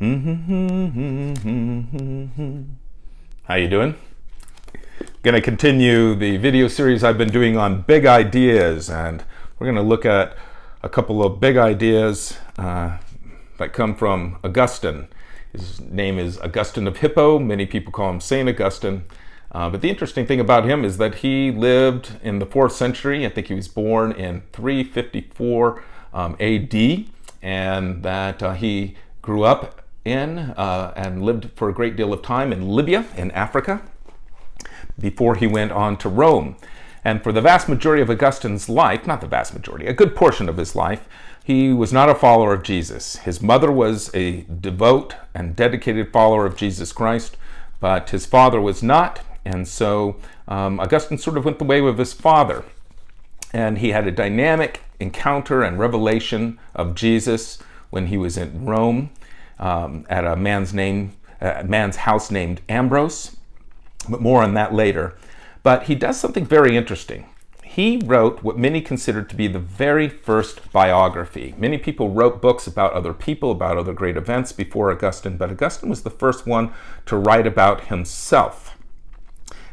How you doing? Going to continue the video series I've been doing on big ideas, and we're going to look at a couple of big ideas that come from Augustine. His name is Augustine of Hippo. Many people call him Saint Augustine. But the interesting thing about him is that he lived in the 4th century. I think he was born in 354 AD, and that he grew up in and lived for a great deal of time in Libya, in Africa, before he went on to Rome. And for the vast majority of Augustine's life, not the vast majority, a good portion of his life, he was not a follower of Jesus. His mother was a devout and dedicated follower of Jesus Christ, but his father was not. And so Augustine sort of went the way of his father. And he had a dynamic encounter and revelation of Jesus when he was in Rome at a man's house named Ambrose. But more on that later. But he does something very interesting. He wrote what many consider to be the very first biography. Many people wrote books about other people, about other great events before Augustine, but Augustine was the first one to write about himself.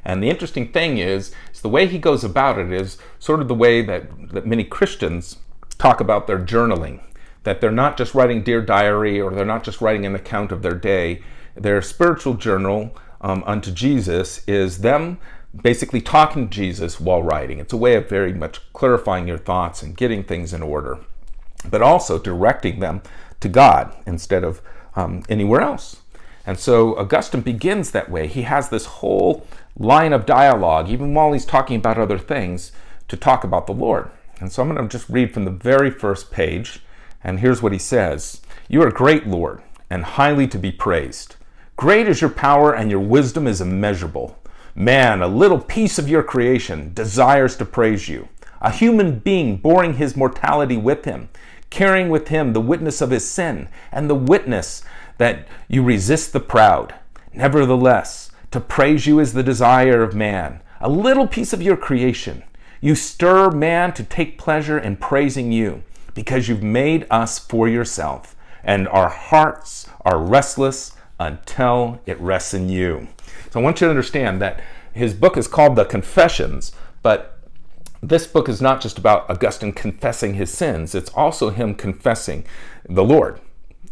And the interesting thing is the way he goes about it is sort of the way that many Christians talk about their journaling, that they're not just writing Dear Diary, or they're not just writing an account of their day. Their spiritual journal unto Jesus is them basically talking to Jesus while writing. It's a way of very much clarifying your thoughts and getting things in order, but also directing them to God instead of anywhere else. And so Augustine begins that way. He has this whole line of dialogue, even while he's talking about other things, to talk about the Lord. And so I'm going to just read from the very first page, and here's what he says. "You are great, Lord, and highly to be praised. Great is your power, and your wisdom is immeasurable. Man, a little piece of your creation, desires to praise you. A human being boring his mortality with him, carrying with him the witness of his sin, and the witness that you resist the proud. Nevertheless, to praise you is the desire of man, a little piece of your creation. You stir man to take pleasure in praising you, because you've made us for yourself, and our hearts are restless until it rests in you." So I want you to understand that his book is called The Confessions, but this book is not just about Augustine confessing his sins. It's also him confessing the Lord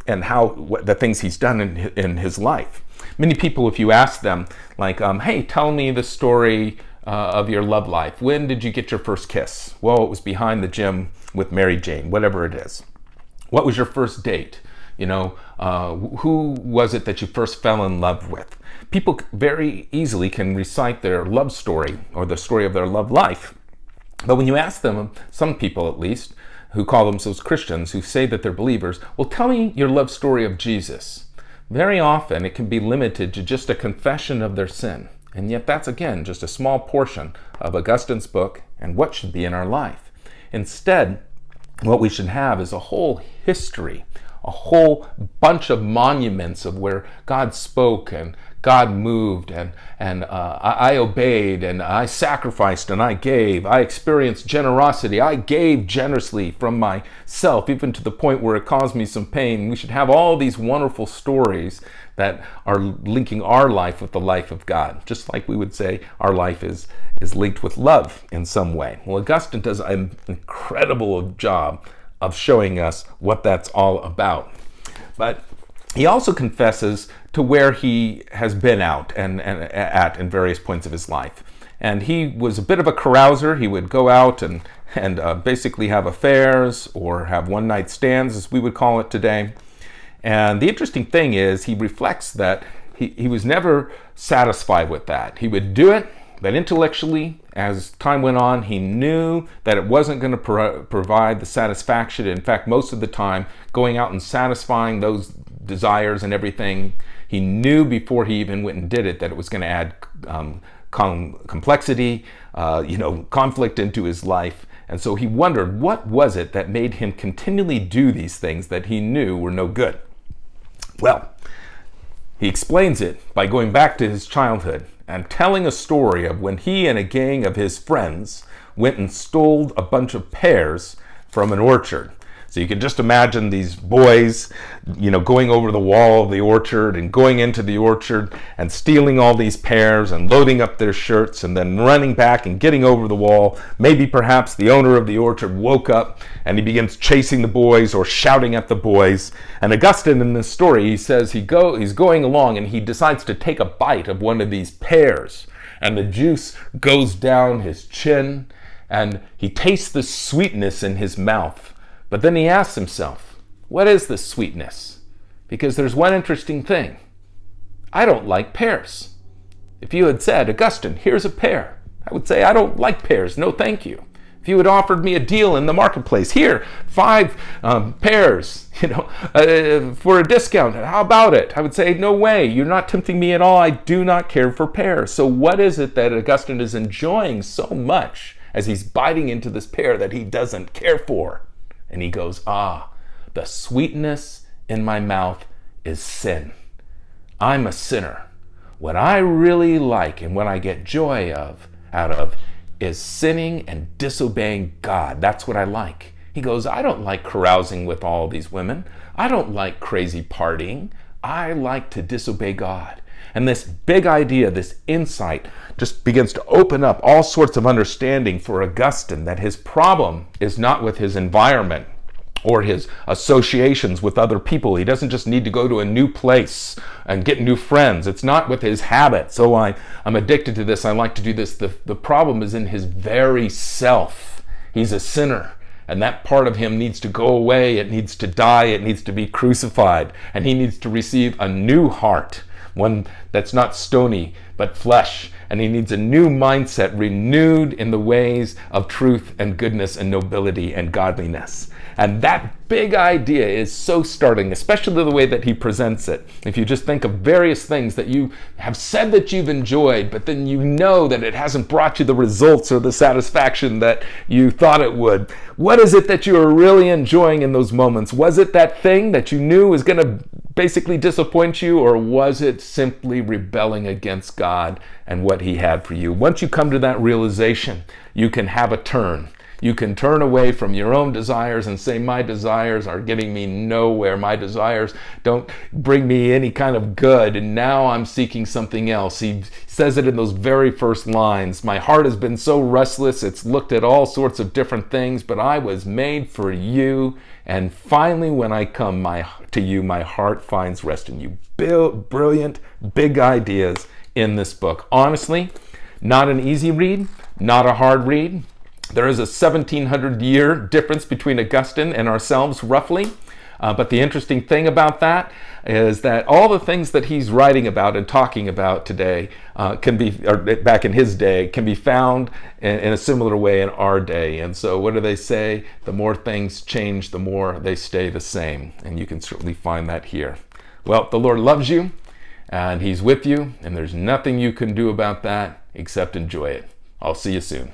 and the things he's done in his life. Many people, if you ask them, like, hey, tell me the story of your love life. When did you get your first kiss? Well, it was behind the gym with Mary Jane, whatever it is. What was your first date? Who was it that you first fell in love with? People very easily can recite their love story or the story of their love life. But when you ask them, some people at least, who call themselves Christians, who say that they're believers, well, tell me your love story of Jesus. Very often it can be limited to just a confession of their sin. And yet that's, again, just a small portion of Augustine's book and what should be in our life. Instead, what we should have is a whole history, a whole bunch of monuments of where God spoke and God moved and I obeyed and I sacrificed and I gave. I experienced generosity. I gave generously from myself, even to the point where it caused me some pain. We should have all these wonderful stories that are linking our life with the life of God, just like we would say our life is linked with love in some way. Well, Augustine does an incredible job of showing us what that's all about. But he also confesses to where he has been out and at in various points of his life. And he was a bit of a carouser. He would go out and basically have affairs or have one-night stands, as we would call it today. And the interesting thing is he reflects that he was never satisfied with that. He would do it, but intellectually, as time went on, he knew that it wasn't going to provide the satisfaction. In fact, most of the time, going out and satisfying those desires and everything, he knew before he even went and did it that it was going to add complexity, conflict into his life. And so he wondered, what was it that made him continually do these things that he knew were no good? Well, he explains it by going back to his childhood and telling a story of when he and a gang of his friends went and stole a bunch of pears from an orchard. As So you can just imagine these boys, going over the wall of the orchard and going into the orchard and stealing all these pears and loading up their shirts and then running back and getting over the wall. Maybe perhaps the owner of the orchard woke up and he begins chasing the boys or shouting at the boys. And Augustine in this story, he says he's going along and he decides to take a bite of one of these pears. And the juice goes down his chin and he tastes the sweetness in his mouth. But then he asks himself, what is this sweetness? Because there's one interesting thing. I don't like pears. If you had said, Augustine, here's a pear, I would say, I don't like pears, no thank you. If you had offered me a deal in the marketplace, here, 5 pears, for a discount, how about it? I would say, no way, you're not tempting me at all, I do not care for pears. So what is it that Augustine is enjoying so much as he's biting into this pear that he doesn't care for? And he goes, the sweetness in my mouth is sin. I'm a sinner. What I really like and what I get joy out of is sinning and disobeying God. That's what I like. He goes, I don't like carousing with all these women. I don't like crazy partying. I like to disobey God. And this big idea, this insight, just begins to open up all sorts of understanding for Augustine that his problem is not with his environment or his associations with other people. He doesn't just need to go to a new place and get new friends. It's not with his habits. Oh, I'm addicted to this. I like to do this. The problem is in his very self. He's a sinner. And that part of him needs to go away. It needs to die. It needs to be crucified. And he needs to receive a new heart, one that's not stony, but flesh. And he needs a new mindset, renewed in the ways of truth and goodness and nobility and godliness. And that big idea is so startling, especially the way that he presents it. If you just think of various things that you have said that you've enjoyed, but then you know that it hasn't brought you the results or the satisfaction that you thought it would. What is it that you are really enjoying in those moments? Was it that thing that you knew was going to basically disappoint you, or was it simply rebelling against God and what he had for you? Once you come to that realization, you can have a turn. You can turn away from your own desires and say, my desires are getting me nowhere. My desires don't bring me any kind of good, and now I'm seeking something else. He says it in those very first lines. My heart has been so restless, it's looked at all sorts of different things, but I was made for you. And finally, when I come to you, my heart finds rest in you. Brilliant, big ideas in this book. Honestly, not an easy read, not a hard read. There is a 1700-year difference between Augustine and ourselves, roughly. But the interesting thing about that is that all the things that he's writing about and talking about today back in his day, can be found in a similar way in our day. And so what do they say? The more things change, the more they stay the same. And you can certainly find that here. Well, the Lord loves you, and he's with you, and there's nothing you can do about that except enjoy it. I'll see you soon.